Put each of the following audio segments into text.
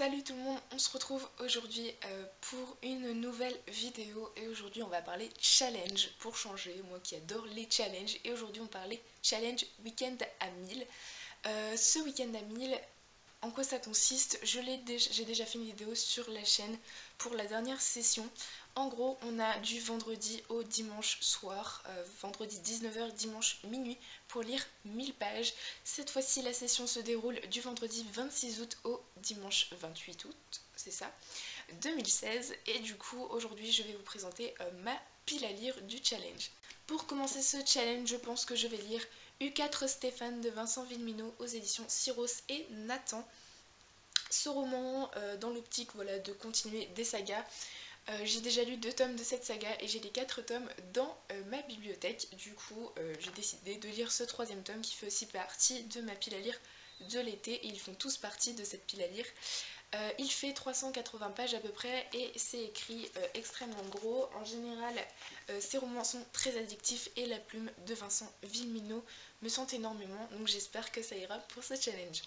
Salut tout le monde, on se retrouve aujourd'hui pour une nouvelle vidéo et aujourd'hui on va parler challenge pour changer, moi qui adore les challenges et aujourd'hui on parlait challenge week-end à 1000. Ce week-end à 1000, en quoi ça consiste? J'ai déjà fait une vidéo sur la chaîne pour la dernière session. En gros, on a du vendredi au dimanche soir, vendredi 19h, dimanche minuit, pour lire 1000 pages. Cette fois-ci, la session se déroule du vendredi 26 août au dimanche 28 août, c'est ça, 2016. Et du coup, aujourd'hui, je vais vous présenter ma pile à lire du challenge. Pour commencer ce challenge, je pense que je vais lire U4 Stéphane de Vincent Villeminot aux éditions Syros et Nathan. Ce roman, dans l'optique voilà, de continuer des sagas. J'ai déjà lu 2 tomes de cette saga et j'ai les 4 tomes dans ma bibliothèque. Du coup, j'ai décidé de lire ce 3e tome qui fait aussi partie de ma pile à lire de l'été et ils font tous partie de cette pile à lire. Il fait 380 pages à peu près et c'est écrit extrêmement gros. En général, ces romans sont très addictifs et la plume de Vincent Villeminot me sent énormément, donc j'espère que ça ira pour ce challenge.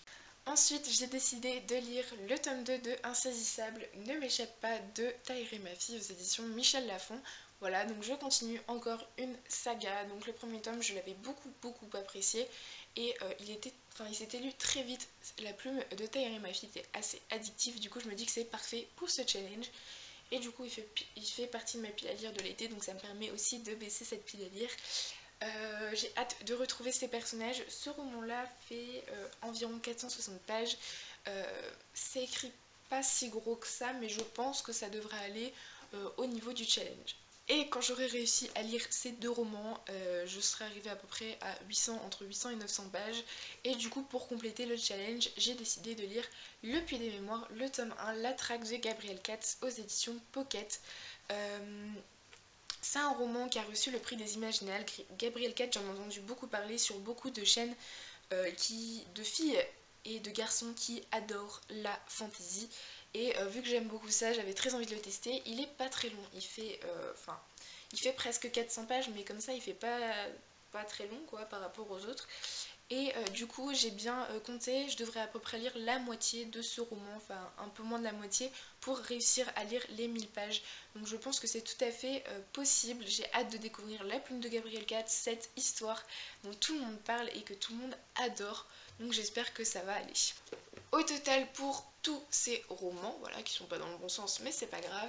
Ensuite, j'ai décidé de lire le tome 2 de Insaisissable ne m'échappe pas de Tahiré ma fille aux éditions Michel Lafon. Voilà, donc je continue encore une saga. Donc le premier tome, je l'avais beaucoup apprécié et il s'était lu très vite. La plume de Tahiré ma fille était assez addictive, du coup je me dis que c'est parfait pour ce challenge. Et du coup il fait partie de ma pile à lire de l'été, donc ça me permet aussi de baisser cette pile à lire. J'ai hâte de retrouver ces personnages. Ce roman-là fait environ 460 pages. C'est écrit pas si gros que ça, mais je pense que ça devrait aller au niveau du challenge. Et quand j'aurai réussi à lire ces 2 romans, je serai arrivée à peu près à entre 800 et 900 pages. Et du coup, pour compléter le challenge, j'ai décidé de lire Le Puits des Mémoires, le tome 1, La Traque de Gabriel Katz aux éditions Pocket. C'est un roman qui a reçu le prix des Imaginales. Gabriel Katz, j'en ai entendu beaucoup parler sur beaucoup de chaînes de filles et de garçons qui adorent la fantasy. Et vu que j'aime beaucoup ça, j'avais très envie de le tester. Il est pas très long, il fait presque 400 pages, mais comme ça il fait pas très long quoi par rapport aux autres. Et du coup j'ai bien compté, je devrais à peu près lire la moitié de ce roman, enfin un peu moins de la moitié, pour réussir à lire les 1000 pages. Donc je pense que c'est tout à fait possible. J'ai hâte de découvrir La Plume de Gabriel Katz, cette histoire dont tout le monde parle et que tout le monde adore. Donc j'espère que ça va aller. Au total, pour tous ces romans, voilà, qui sont pas dans le bon sens, mais c'est pas grave,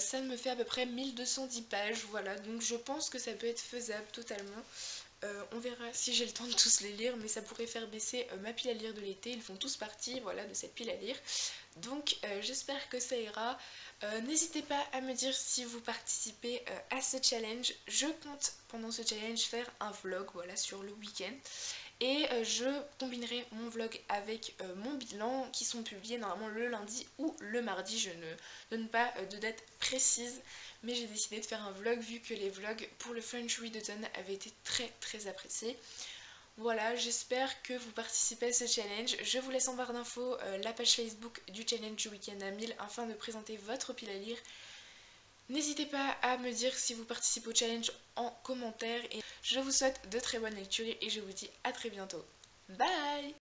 ça me fait à peu près 1210 pages, voilà, donc je pense que ça peut être faisable totalement. On verra si j'ai le temps de tous les lire, mais ça pourrait faire baisser ma pile à lire de l'été. Ils font tous partie, voilà, de cette pile à lire. Donc j'espère que ça ira. N'hésitez pas à me dire si vous participez à ce challenge. Je compte pendant ce challenge faire un vlog, voilà, sur le week-end. Et je combinerai mon vlog avec mon bilan qui sont publiés normalement le lundi ou le mardi. Je ne donne pas de date précise, mais j'ai décidé de faire un vlog vu que les vlogs pour le French Readathon avaient été très appréciés. Voilà, j'espère que vous participez à ce challenge. Je vous laisse en barre d'infos la page Facebook du challenge du week-end à 1000 afin de présenter votre pile à lire. N'hésitez pas à me dire si vous participez au challenge en commentaire et je vous souhaite de très bonnes lectures et je vous dis à très bientôt. Bye!